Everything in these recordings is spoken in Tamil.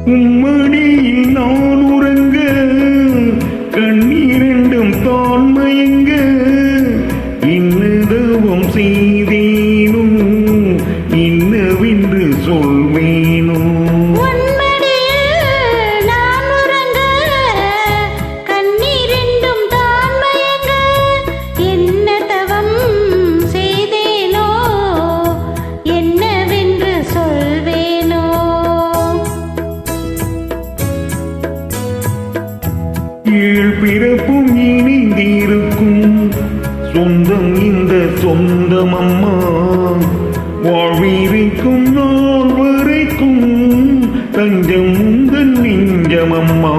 உம்மடியில் நான் உறங்க கண்ணீரண்டும் தான் மயங்க இன்னதவம் செய்தேனோ இன்னவென்று சொல்வேனோ ஏழ் பிறப்பும் இணைந்திருக்கும் சொந்தம் இந்த சொந்தம் அம்மா வாழ்விருக்கும் நாள் வரைக்கும் தஞ்சம் உந்தன் நெஞ்சம் அம்மா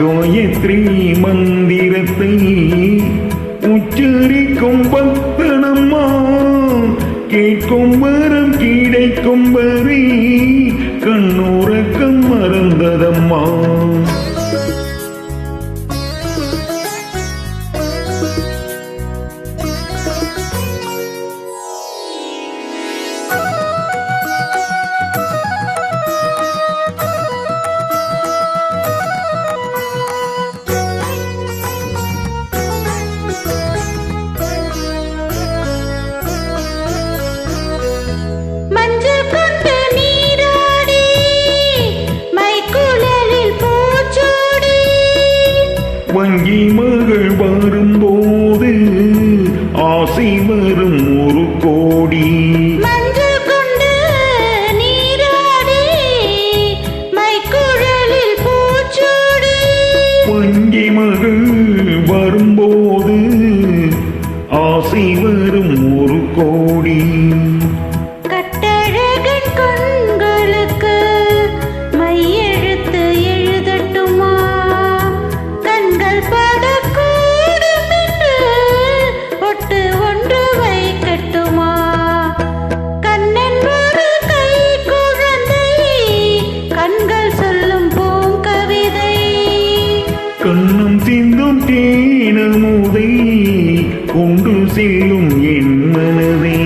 காயத்ரி மந்திரத்தை உச்சரிக்கும் பக்தனம்மா கேட்கும் வரம் கிடைக்கும் வரை கண்ணுறக்கம் மறந்ததம்மா வங்கி மகள் வரும்போது ஆசை வரும் ஒரு கோடி வங்கி மகள் வரும்போது ஆசை வரும் ஒரு கோடி கண்ணம் சிந்தும் தேனமுதை கொண்டு செல்லும் என் மனதை